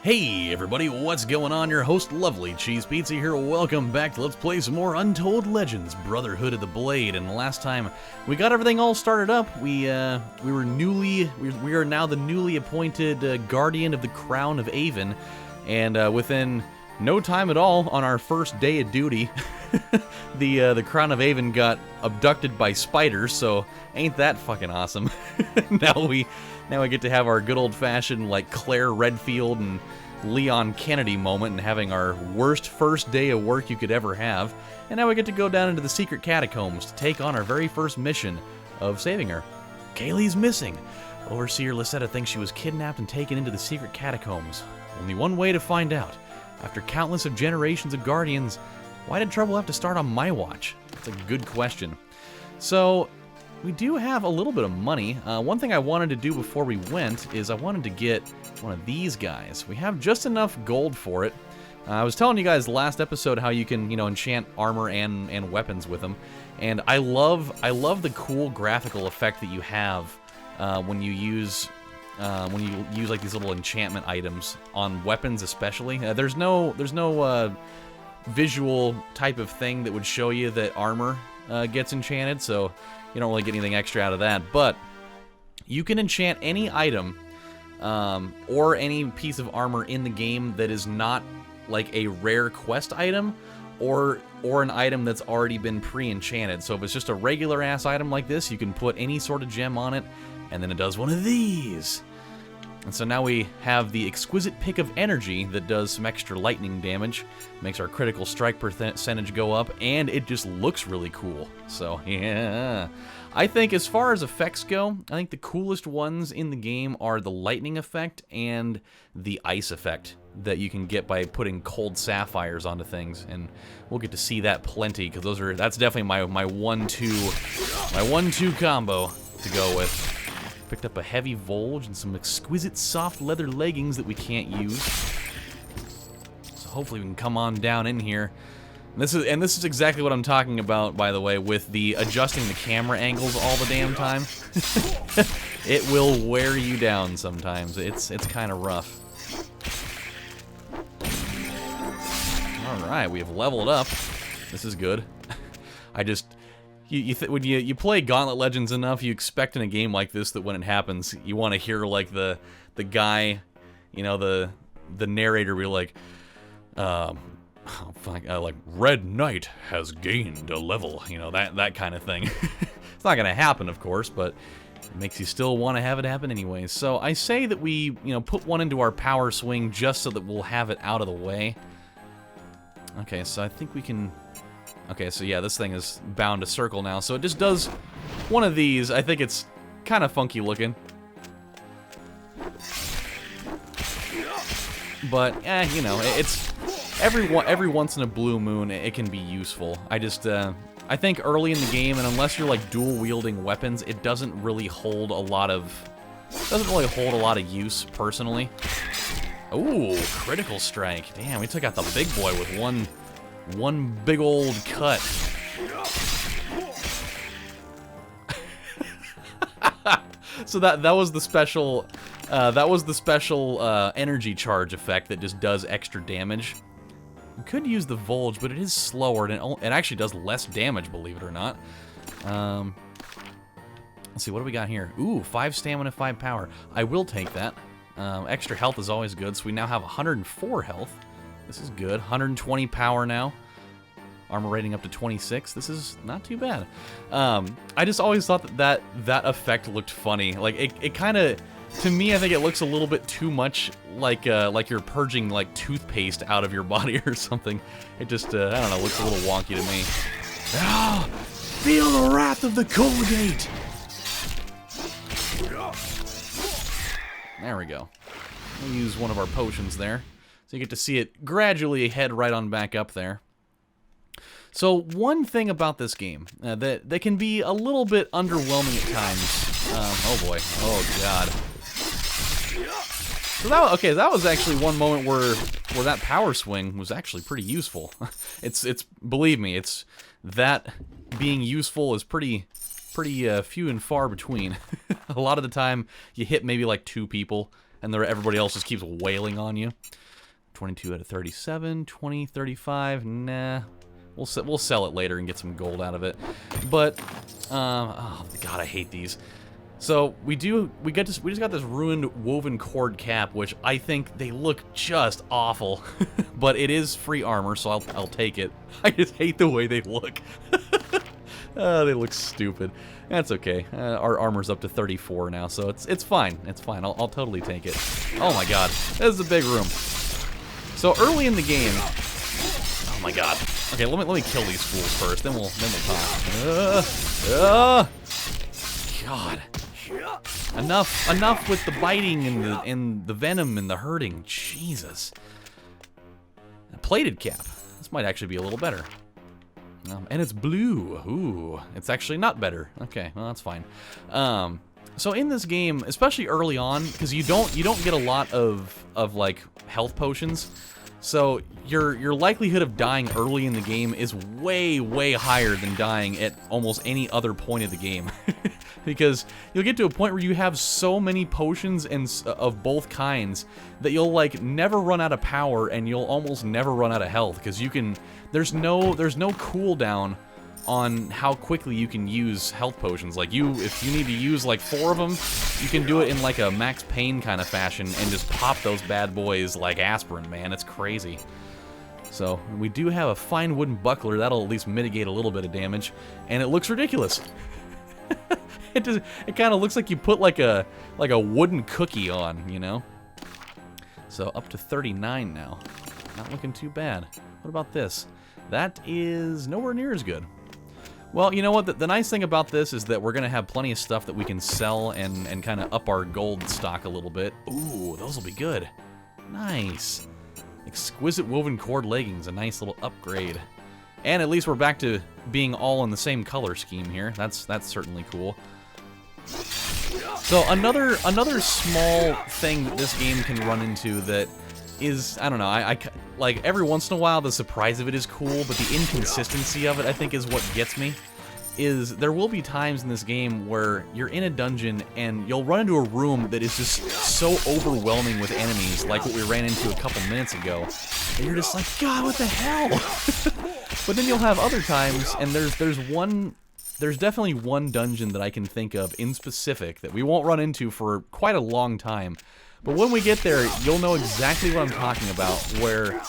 Hey everybody, what's going on? Your host LovelyCheesePizza here. Welcome back to Let's Play some more Untold Legends, Brotherhood of the Blade. And the last time we got everything all started up, we are now the newly appointed Guardian of the Crown of Aven, and within no time at all, on our first day of duty, the Crown of Aven got abducted by spiders. So ain't that fucking awesome? Now we get to have our good old-fashioned, like, Claire Redfield and Leon Kennedy moment and having our worst first day of work you could ever have. And now we get to go down into the Secret Catacombs to take on our very first mission of saving her. Kaylee's missing. Overseer Lisetta thinks she was kidnapped and taken into the Secret Catacombs. Only one way to find out. After countless of generations of Guardians, why did trouble have to start on my watch? That's a good question. So, we do have a little bit of money. One thing I wanted to do before we went is I wanted to get one of these guys. We have just enough gold for it. I was telling you guys last episode how you can, enchant armor and weapons with them. And I love the cool graphical effect that you have when you use like these little enchantment items on weapons, especially. There's no visual type of thing that would show you that armor gets enchanted, so you don't really get anything extra out of that. But you can enchant any item or any piece of armor in the game that is not like a rare quest item or an item that's already been pre-enchanted. So if it's just a regular ass item like this, you can put any sort of gem on it, and then it does one of these. And so now we have the exquisite pick of energy that does some extra lightning damage, makes our critical strike percentage go up, and it just looks really cool. So yeah, I think as far as effects go, I think the coolest ones in the game are the lightning effect and the ice effect that you can get by putting cold sapphires onto things, and we'll get to see that plenty because that's definitely my 1-2 combo to go with. Picked up a heavy Volge and some exquisite soft leather leggings that we can't use. So hopefully we can come on down in here. And this is exactly what I'm talking about, by the way, with the adjusting the camera angles all the damn time. It will wear you down sometimes. It's kind of rough. All right, we have leveled up. This is good. When you play Gauntlet Legends enough, you expect in a game like this that when it happens, you want to hear like the guy, the narrator be like, like Red Knight has gained a level, that kind of thing. It's not gonna happen, of course, but it makes you still want to have it happen anyway. So I say that we, put one into our power swing just so that we'll have it out of the way. Okay, so I think we can. Okay, so yeah, this thing is bound to circle now, so it just does one of these. I think it's kind of funky looking. But, it's every once in a blue moon, it can be useful. I think early in the game, and unless you're like dual-wielding weapons, it doesn't really hold a lot of use, personally. Ooh, critical strike. Damn, we took out the big boy with one big old cut. So that was the special energy charge effect that just does extra damage. We could use the Volge, but it is slower and it actually does less damage, believe it or not. Let's see, what do we got here? Ooh, 5 stamina, 5 power. I will take that. Extra health is always good, so we now have 104 health. This is good. 120 power now. Armor rating up to 26. This is not too bad. I just always thought that effect looked funny. Like it kind of, to me, I think it looks a little bit too much like you're purging like toothpaste out of your body or something. It just I don't know, looks a little wonky to me. Ah, feel the wrath of the Colgate. There we go. We'll use one of our potions there. So you get to see it gradually head right on back up there. So one thing about this game that can be a little bit underwhelming at times. Oh boy. Oh god. So that was actually one moment where that power swing was actually pretty useful. It's believe me, it's that being useful is pretty few and far between. A lot of the time you hit maybe like 2 people and everybody else just keeps wailing on you. 22 out of 37, 20, 35, nah. We'll sell it later and get some gold out of it. But, oh god, I hate these. So we just got this ruined woven cord cap, which I think they look just awful. But it is free armor, so I'll take it. I just hate the way they look. They look stupid. That's okay. Our armor's up to 34 now, so it's fine. It's fine. I'll totally take it. Oh my god, this is a big room. So early in the game, oh my god. Okay, let me kill these fools first, then we'll talk. God. Enough with the biting and the venom and the hurting. Jesus. A plated cap. This might actually be a little better. And it's blue. Ooh, it's actually not better. Okay, well that's fine. So in this game, especially early on, because you don't get a lot of like health potions, so your likelihood of dying early in the game is way higher than dying at almost any other point of the game. Because you'll get to a point where you have so many potions of both kinds that you'll like never run out of power, and you'll almost never run out of health, because there's no cooldown on how quickly you can use health potions. Like if you need to use like 4 of them, you can do it in like a Max Payne kind of fashion and just pop those bad boys like aspirin, man. It's crazy. So we do have a fine wooden buckler that'll at least mitigate a little bit of damage, and it looks ridiculous. It kind of looks like you put like a wooden cookie on, you know? So up to 39 now. Not looking too bad. What about this? That is nowhere near as good. Well, you know what? The nice thing about this is that we're going to have plenty of stuff that we can sell and kind of up our gold stock a little bit. Ooh, those will be good. Nice. Exquisite woven cord leggings, a nice little upgrade. And at least we're back to being all in the same color scheme here. That's certainly cool. So another small thing that this game can run into that is, I don't know, I like every once in a while the surprise of it is cool, but the inconsistency of it I think is what gets me. Is there will be times in this game where you're in a dungeon and you'll run into a room that is just so overwhelming with enemies, like what we ran into a couple minutes ago, and you're just like, God, what the hell? But then you'll have other times, and there's definitely one dungeon that I can think of in specific that we won't run into for quite a long time. But when we get there, you'll know exactly what I'm talking about, where,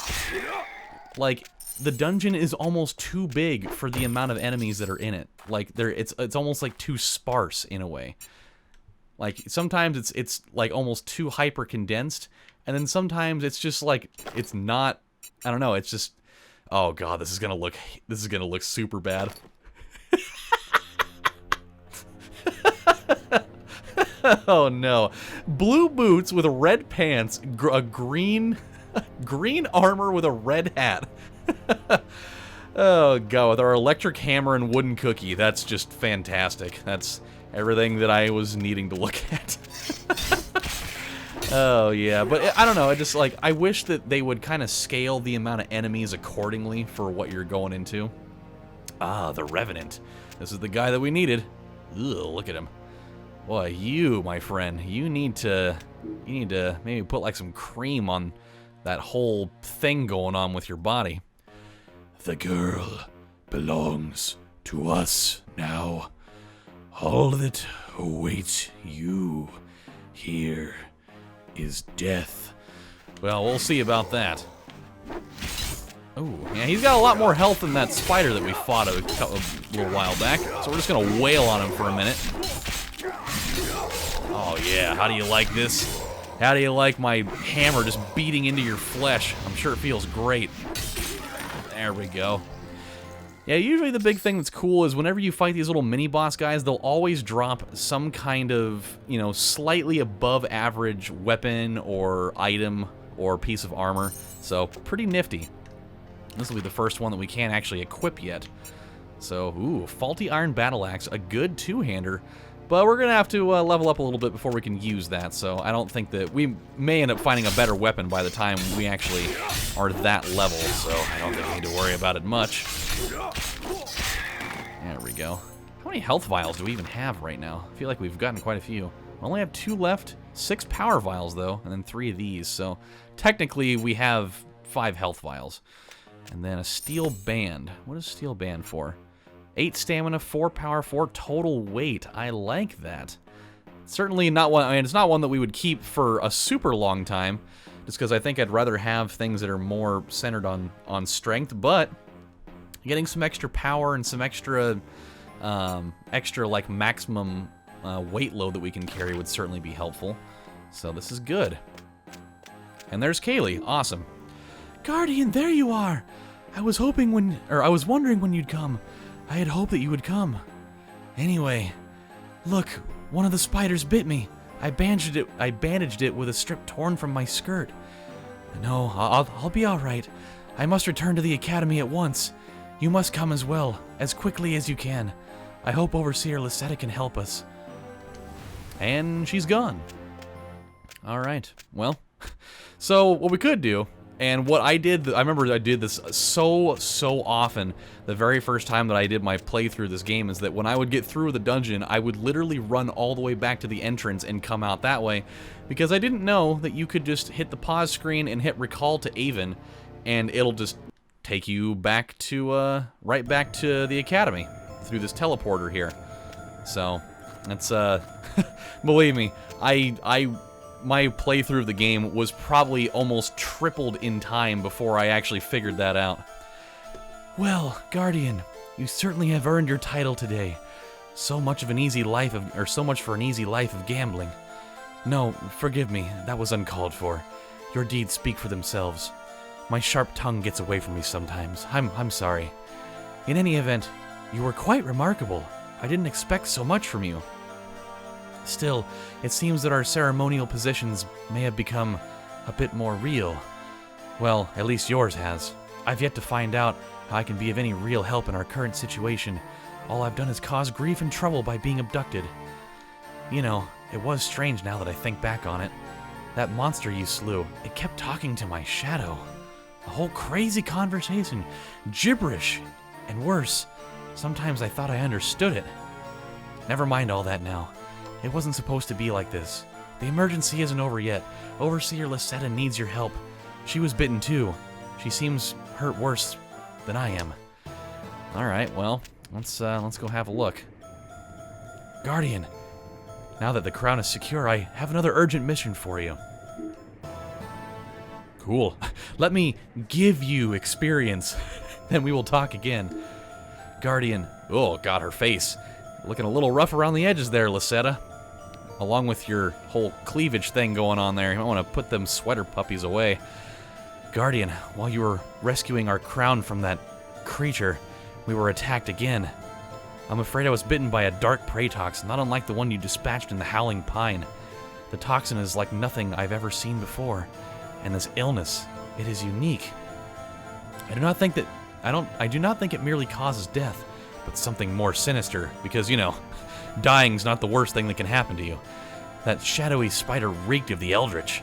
like, the dungeon is almost too big for the amount of enemies that are in it. Like, it's almost like too sparse in a way. Like, sometimes it's like almost too hyper condensed, and then sometimes it's just like it's not. I don't know. It's just, oh god, this is gonna look super bad. Oh no. Blue boots with red pants, a green armor with a red hat. Oh god, with our electric hammer and wooden cookie. That's just fantastic. That's everything that I was needing to look at. Oh yeah, but I don't know, I wish that they would kind of scale the amount of enemies accordingly for what you're going into. Ah, the Revenant. This is the guy that we needed. Ugh, look at him. Boy, you, my friend, you need to maybe put like some cream on that whole thing going on with your body. The girl belongs to us now. All that awaits you here is death. Well, we'll see about that. Oh, yeah, he's got a lot more health than that spider that we fought a little while back. So we're just gonna wail on him for a minute. Oh yeah, how do you like this? How do you like my hammer just beating into your flesh? I'm sure it feels great. There we go. Yeah, usually the big thing that's cool is whenever you fight these little mini-boss guys, they'll always drop some kind of, you know, slightly above average weapon or item or piece of armor. So, pretty nifty. This will be the first one that we can't actually equip yet. So, ooh, Faulty Iron Battle Axe, a good two-hander. But we're going to have to level up a little bit before we can use that, so I don't think that we may end up finding a better weapon by the time we actually are that level, so I don't think we need to worry about it much. There we go. How many health vials do we even have right now? I feel like we've gotten quite a few. We only have 2 left, 6 power vials, though, and then 3 of these. So technically, we have 5 health vials. And then a steel band. What is steel band for? 8 stamina, 4 power, 4 total weight. I like that. Certainly not one. I mean, it's not one that we would keep for a super long time, just because I think I'd rather have things that are more centered on strength. But getting some extra power and some extra like maximum weight load that we can carry would certainly be helpful. So this is good. And there's Kaylee. Awesome. Guardian, there you are. I was wondering when you'd come. I had hoped that you would come. Anyway, look, one of the spiders bit me. I bandaged it with a strip torn from my skirt. No, I'll be all right. I must return to the academy at once. You must come as well, as quickly as you can. I hope Overseer Lisetta can help us. And she's gone. All right. Well, so what we could do, and what I did, I remember I did this so often the very first time that I did my playthrough of this game, is that when I would get through the dungeon, I would literally run all the way back to the entrance and come out that way, because I didn't know that you could just hit the pause screen and hit recall to Aven, and it'll just take you back to, right back to the academy through this teleporter here. So, that's, believe me, my playthrough of the game was probably almost tripled in time before I actually figured that out. Well, Guardian, you certainly have earned your title today. So much for an easy life of gambling. No, forgive me, that was uncalled for. Your deeds speak for themselves. My sharp tongue gets away from me sometimes. I'm sorry. In any event, you were quite remarkable. I didn't expect so much from you. Still, it seems that our ceremonial positions may have become a bit more real. Well, at least yours has. I've yet to find out how I can be of any real help in our current situation. All I've done is cause grief and trouble by being abducted. You know, it was strange now that I think back on it. That monster you slew, it kept talking to my shadow. A whole crazy conversation, gibberish, and worse, sometimes I thought I understood it. Never mind all that now. It wasn't supposed to be like this. The emergency isn't over yet. Overseer Lisetta needs your help. She was bitten too. She seems hurt worse than I am. Alright, well, let's go have a look. Guardian, now that the crown is secure, I have another urgent mission for you. Cool. Let me give you experience, then we will talk again. Guardian, oh god, her face. Looking a little rough around the edges there, Lisetta. Along with your whole cleavage thing going on there, you might want to put them sweater puppies away. Guardian, while you were rescuing our crown from that creature, we were attacked again. I'm afraid I was bitten by a dark prey toxin, not unlike the one you dispatched in the Howling Pine. The toxin is like nothing I've ever seen before, and this illness, it is unique. I do not think it merely causes death, but something more sinister, because, you know, dying's not the worst thing that can happen to you. That shadowy spider reeked of the eldritch.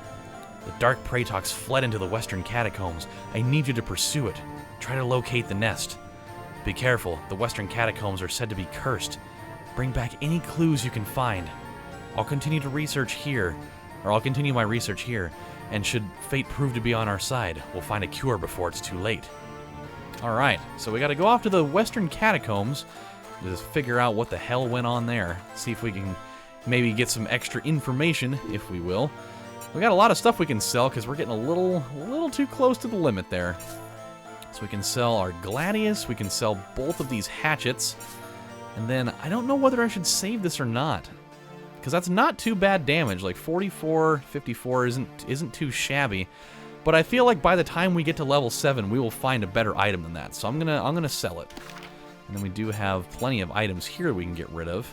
The dark prey tox fled into the Western Catacombs. I need you to pursue it. Try to locate the nest. Be careful, the Western Catacombs are said to be cursed. Bring back any clues you can find. I'll continue my research here, and should fate prove to be on our side, we'll find a cure before it's too late. Alright, so we gotta go off to the Western Catacombs to just figure out what the hell went on there. See if we can maybe get some extra information, if we will. We got a lot of stuff we can sell, because we're getting a little too close to the limit there. So we can sell our Gladius, we can sell both of these hatchets, and then I don't know whether I should save this or not, because that's not too bad damage. Like 44, 54 isn't too shabby, but I feel like by the time we get to level 7, we will find a better item than that. So I'm gonna sell it, and then we do have plenty of items here we can get rid of.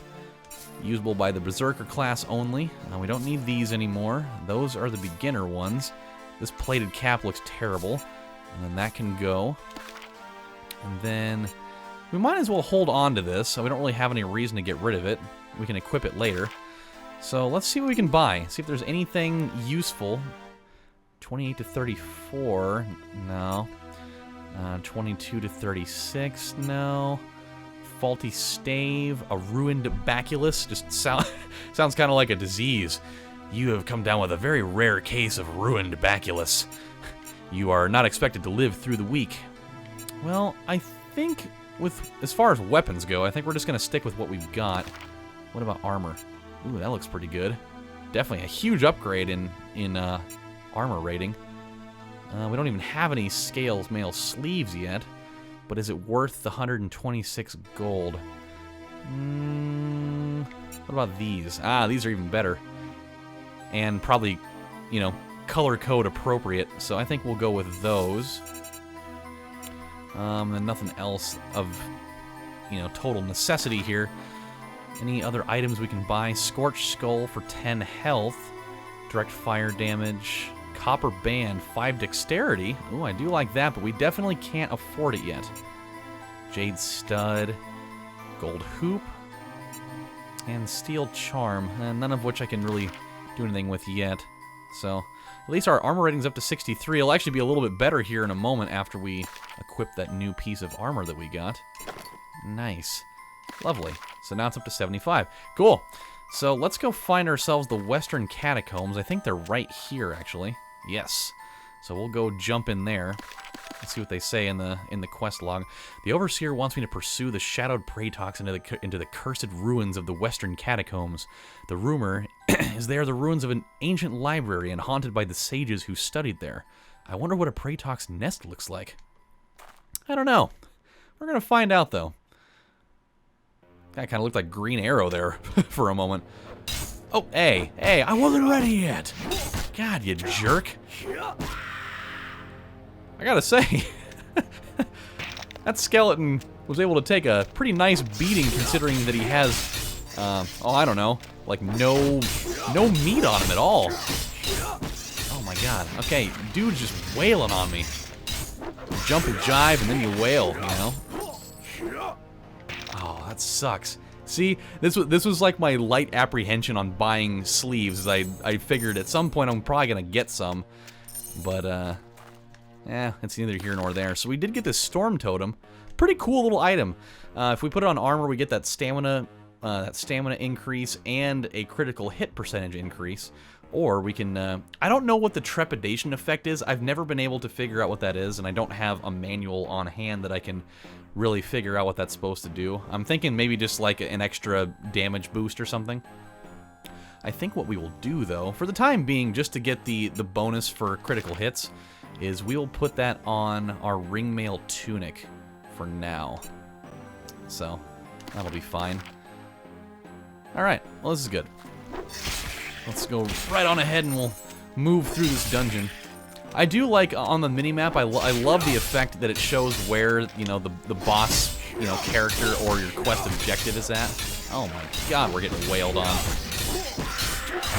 Usable by the Berserker class only. Now we don't need these anymore. Those are the beginner ones. This plated cap looks terrible. And then that can go. And then we might as well hold on to this, so we don't really have any reason to get rid of it. We can equip it later. So let's see what we can buy. See if there's anything useful. 28 to 34, no. 22 to 36, no. Faulty stave, a ruined baculus, just sounds kind of like a disease. You have come down with a very rare case of ruined baculus. You are not expected to live through the week. Well, I think as far as weapons go, I think we're just going to stick with what we've got. What about armor? Ooh, that looks pretty good. Definitely a huge upgrade in armor rating. We don't even have any scales mail sleeves yet, but is it worth the 126 gold? What about these? Ah, these are even better. And probably, you know, color code appropriate, so I think we'll go with those. And nothing else of, you know, total necessity here. Any other items we can buy? Scorched Skull for 10 health. Direct fire damage. Copper Band, 5 dexterity. Ooh, I do like that, but we definitely can't afford it yet. Jade Stud. Gold Hoop. And Steel Charm. None of which I can really do anything with yet. So, at least our armor rating's up to 63. It'll actually be a little bit better here in a moment after we equip that new piece of armor that we got. Nice. Lovely. So now it's up to 75. Cool. So let's go find ourselves the Western Catacombs. I think they're right here, actually. Yes. So we'll go jump in there. Let's see what they say in the quest log. The Overseer wants me to pursue the shadowed Praetox into the cursed ruins of the Western Catacombs. The rumor is they are the ruins of an ancient library and haunted by the sages who studied there. I wonder what a Praetox nest looks like. I don't know. We're going to find out, though. That kind of looked like Green Arrow there for a moment. Oh, hey, I wasn't ready yet. God, you jerk. I gotta say, that skeleton was able to take a pretty nice beating considering that he has, oh, I don't know, like no meat on him at all. Oh my god. Okay, dude's just wailing on me. You jump and jive and then you wail, you know? Oh, that sucks. See, this was like my light apprehension on buying sleeves. I figured at some point I'm probably gonna get some, but it's neither here nor there. So we did get this Storm Totem, pretty cool little item. If we put it on armor, we get that stamina increase and a critical hit percentage increase. Or we can, I don't know what the trepidation effect is. I've never been able to figure out what that is, and I don't have a manual on hand that I can really figure out what that's supposed to do. I'm thinking maybe just like an extra damage boost or something. I think what we will do, though, for the time being, just to get the bonus for critical hits, is we will put that on our ringmail tunic for now. So, that'll be fine. Alright, well, this is good. Let's go right on ahead and we'll move through this dungeon. I do like, on the minimap, I love the effect that it shows where, you know, the boss, you know, character or your quest objective is at. Oh my god, we're getting wailed on.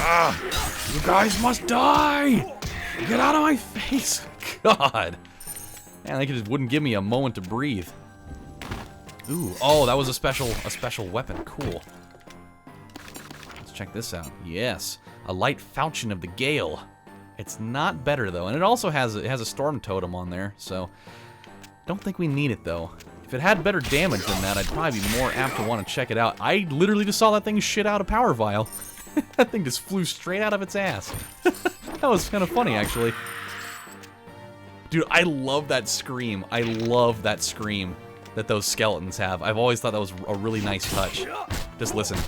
Ah! You guys must die! Get out of my face! God! Man, they just wouldn't give me a moment to breathe. Ooh, oh, that was a special weapon. Cool. Let's check this out. Yes, a light falchion of the gale. It's not better though, and it also has a storm totem on there. So, don't think we need it though. If it had better damage than that, I'd probably be more apt to want to check it out. I literally just saw that thing shit out a power vial. That thing just flew straight out of its ass. That was kind of funny, actually. Dude, I love that scream. I love that scream that those skeletons have. I've always thought that was a really nice touch. Just listen.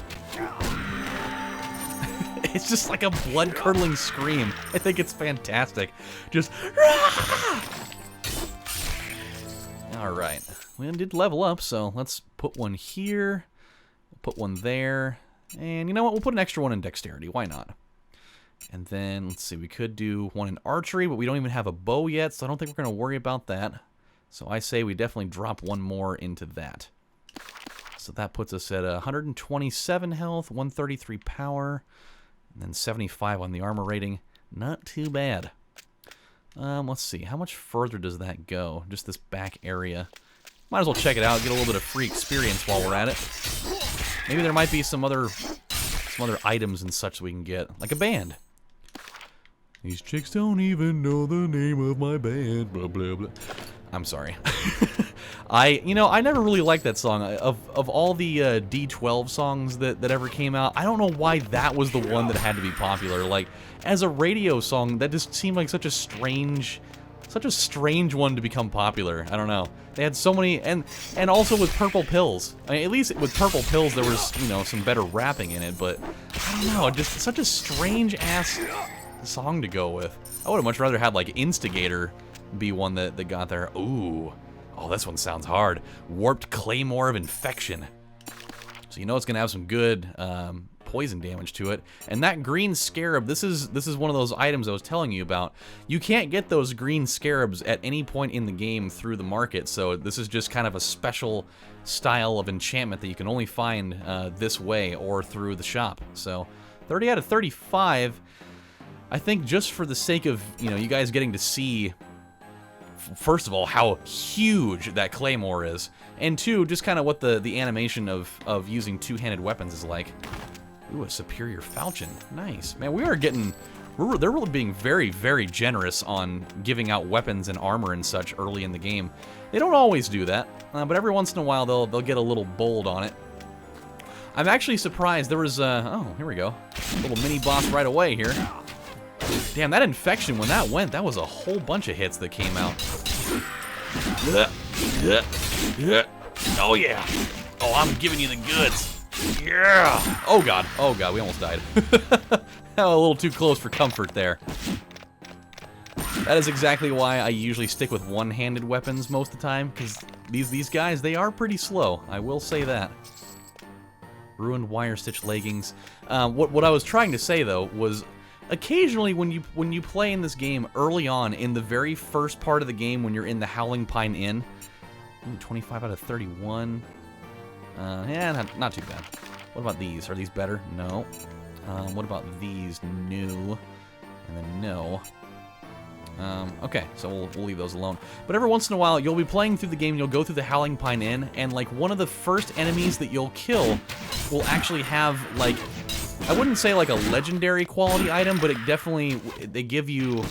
It's just like a blood-curdling scream. I think it's fantastic. Just... Alright. We did level up, so let's put one here. We'll put one there. And you know what? We'll put an extra one in dexterity. Why not? And then, let's see, we could do one in archery, but we don't even have a bow yet, so I don't think we're going to worry about that. So I say we definitely drop one more into that. So that puts us at 127 health, 133 power, and then 75 on the armor rating. Not too bad. Let's see, how much further does that go? Just this back area. Might as well check it out, get a little bit of free experience while we're at it. Maybe there might be some other items and such we can get, like a band. These chicks don't even know the name of my band. Blah, blah, blah. I'm sorry. I never really liked that song. Of all the D12 songs that ever came out, I don't know why that was the one that had to be popular. Like, as a radio song, that just seemed like such a strange one to become popular. I don't know. They had so many, and also with Purple Pills. I mean, at least with Purple Pills, there was, some better rapping in it, but I don't know, just such a strange-ass song to go with. I would have much rather had, like, Instigator be one that got there. Ooh. Oh, this one sounds hard. Warped Claymore of Infection. So you know it's going to have some good poison damage to it. And that green scarab, this is one of those items I was telling you about. You can't get those green scarabs at any point in the game through the market, so this is just kind of a special style of enchantment that you can only find this way or through the shop. So 30 out of 35. I think just for the sake of, you guys getting to see, first of all, how huge that claymore is, and two, just kind of what the animation of using two-handed weapons is like. Ooh, a superior falchion. Nice. Man, they're really being very, very generous on giving out weapons and armor and such early in the game. They don't always do that, but every once in a while they'll get a little bold on it. I'm actually surprised there was, oh, here we go. A little mini-boss right away here. Damn, that infection, when that went, that was a whole bunch of hits that came out. Oh, yeah. Oh, I'm giving you the goods. Yeah. Oh, God. Oh, God, we almost died. A little too close for comfort there. That is exactly why I usually stick with one-handed weapons most of the time, because these guys, they are pretty slow. I will say that. Ruined wire stitch leggings. What I was trying to say, though, was occasionally when you play in this game early on, in the very first part of the game when you're in the Howling Pine Inn, 25 out of 31. Yeah, not too bad. What about these? Are these better? No. What about these? No. And then no. Okay, so we'll leave those alone. But every once in a while, you'll be playing through the game, you'll go through the Howling Pine Inn, and like one of the first enemies that you'll kill will actually have, like, I wouldn't say like a legendary quality item, but it definitely, they give you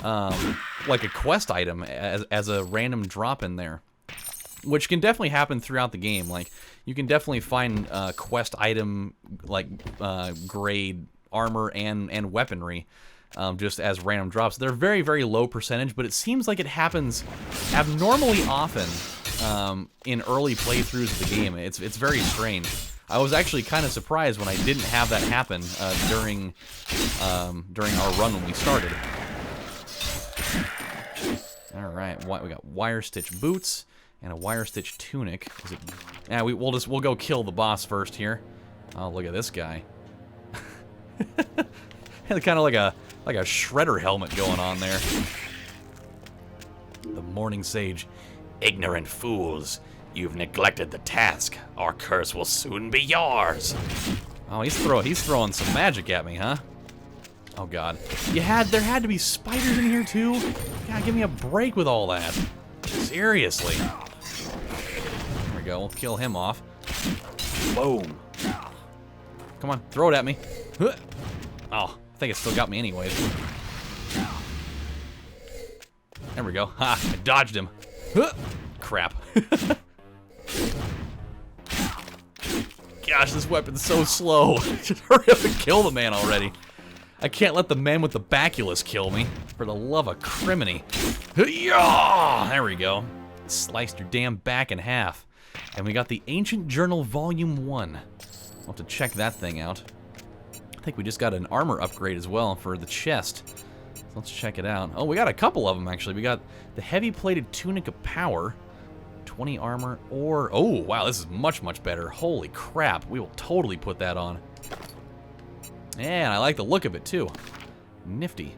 like a quest item as a random drop in there, which can definitely happen throughout the game. Like, you can definitely find quest item like grade armor and weaponry just as random drops. They're very, very low percentage, but it seems like it happens abnormally often in early playthroughs of the game. It's very strange. I was actually kind of surprised when I didn't have that happen during our run when we started. All right, we got wire stitch boots and a wire stitch tunic. Is it? Yeah, we'll go kill the boss first here. Oh, look at this guy. Kind of like a shredder helmet going on there. The Morning Sage. Ignorant fools. You've neglected the task. Our curse will soon be yours. Oh, he's throwing some magic at me, huh? Oh, God. There had to be spiders in here, too? God, give me a break with all that. Seriously. There we go. We'll kill him off. Boom. Come on, throw it at me. Oh, I think it still got me anyways. There we go. Ha! I dodged him. Crap. Gosh, this weapon's so slow. Just hurry up and kill the man already. I can't let the man with the baculus kill me. For the love of criminy. There we go. Sliced your damn back in half. And we got the Ancient Journal Volume 1. We'll have to check that thing out. I think we just got an armor upgrade as well for the chest. So let's check it out. Oh, we got a couple of them, actually. We got the Heavy-Plated Tunic of Power. 20 armor, or... Oh, wow, this is much, much better. Holy crap. We will totally put that on. And I like the look of it, too. Nifty.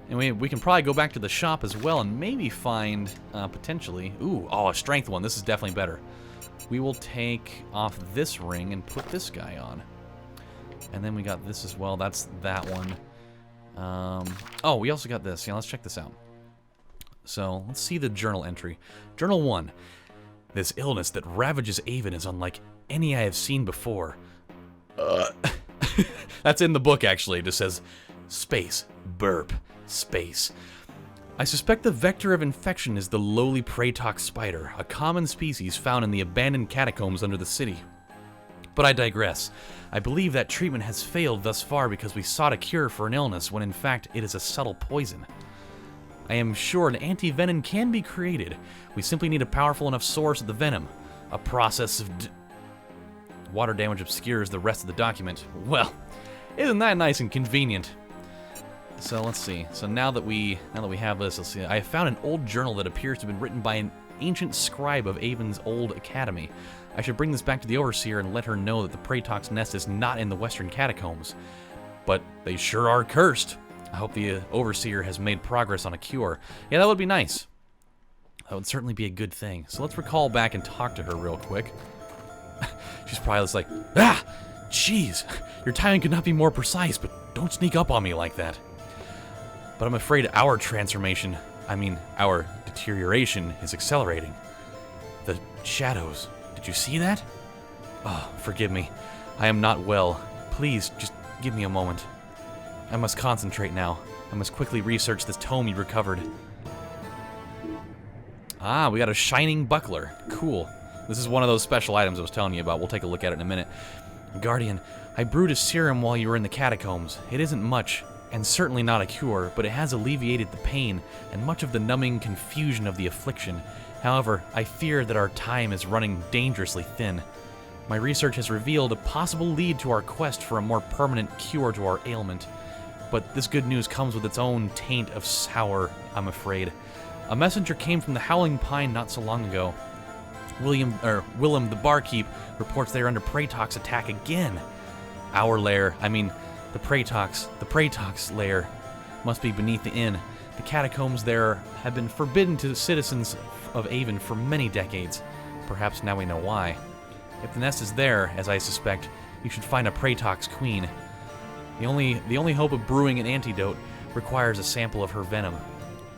And we can probably go back to the shop as well and maybe find, potentially... Ooh, oh, a strength one. This is definitely better. We will take off this ring and put this guy on. And then we got this as well. That's that one. Oh, we also got this. Yeah, let's check this out. So, let's see the journal entry. Journal 1. This illness that ravages Aven is unlike any I have seen before. That's in the book, actually. It just says, space, burp. Space. I suspect the vector of infection is the lowly prey-tox spider, a common species found in the abandoned catacombs under the city. But I digress. I believe that treatment has failed thus far because we sought a cure for an illness when in fact it is a subtle poison. I am sure an anti-venom can be created. We simply need a powerful enough source of the venom. A process of water damage obscures the rest of the document. Well, isn't that nice and convenient? So let's see. So now that we have this, let's see. I found an old journal that appears to have been written by an ancient scribe of Aven's old academy. I should bring this back to the Overseer and let her know that the prey-tox nest is not in the Western Catacombs. But they sure are cursed. I hope the Overseer has made progress on a cure. Yeah, that would be nice. That would certainly be a good thing. So let's recall back and talk to her real quick. She's probably just like, ah, jeez, your timing could not be more precise, but don't sneak up on me like that. But I'm afraid our transformation, our deterioration is accelerating. The shadows, did you see that? Oh, forgive me. I am not well. Please, just give me a moment. I must concentrate now. I must quickly research this tome you recovered. Ah, we got a shining buckler. Cool. This is one of those special items I was telling you about. We'll take a look at it in a minute. Guardian, I brewed a serum while you were in the catacombs. It isn't much, and certainly not a cure, but it has alleviated the pain and much of the numbing confusion of the affliction. However, I fear that our time is running dangerously thin. My research has revealed a possible lead to our quest for a more permanent cure to our ailment. But this good news comes with its own taint of sour, I'm afraid. A messenger came from the Howling Pine not so long ago. Willem the barkeep reports they are under prey-tox attack again. Our lair, the prey-tox lair must be beneath the inn. The catacombs there have been forbidden to the citizens of Aven for many decades. Perhaps now we know why. If the nest is there, as I suspect, you should find a prey-tox queen. The only hope of brewing an antidote requires a sample of her venom.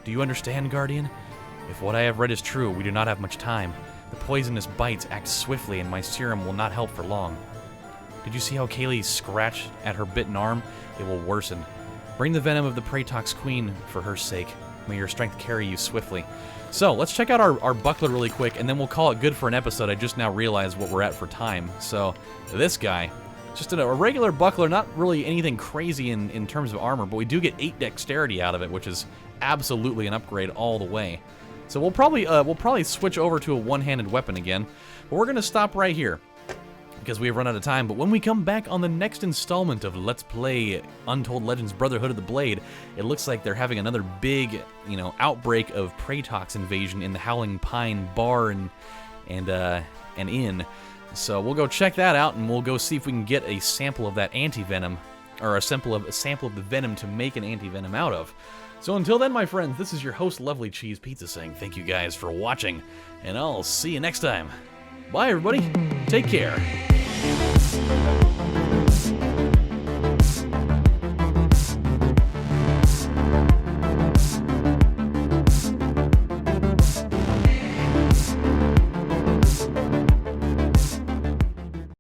Do you understand, Guardian? If what I have read is true, we do not have much time. The poisonous bites act swiftly, and my serum will not help for long. Did you see how Kaylee scratched at her bitten arm? It will worsen. Bring the venom of the prey-tox queen for her sake. May your strength carry you swiftly. So, let's check out our buckler really quick, and then we'll call it good for an episode. I just now realized what we're at for time. So, this guy, just a regular buckler, not really anything crazy in terms of armor, but we do get 8 dexterity out of it, which is absolutely an upgrade all the way. So we'll probably switch over to a one-handed weapon again, but we're going to stop right here because we have run out of time. But when we come back on the next installment of Let's Play Untold Legends Brotherhood of the Blade, it looks like they're having another big, outbreak of prey-tox invasion in the Howling Pine bar and inn. So we'll go check that out, and we'll go see if we can get a sample of that anti-venom, or a sample of the venom to make an anti-venom out of. So until then, my friends, this is your host, LovelyCheesePizza, saying thank you guys for watching, and I'll see you next time. Bye, everybody. Take care.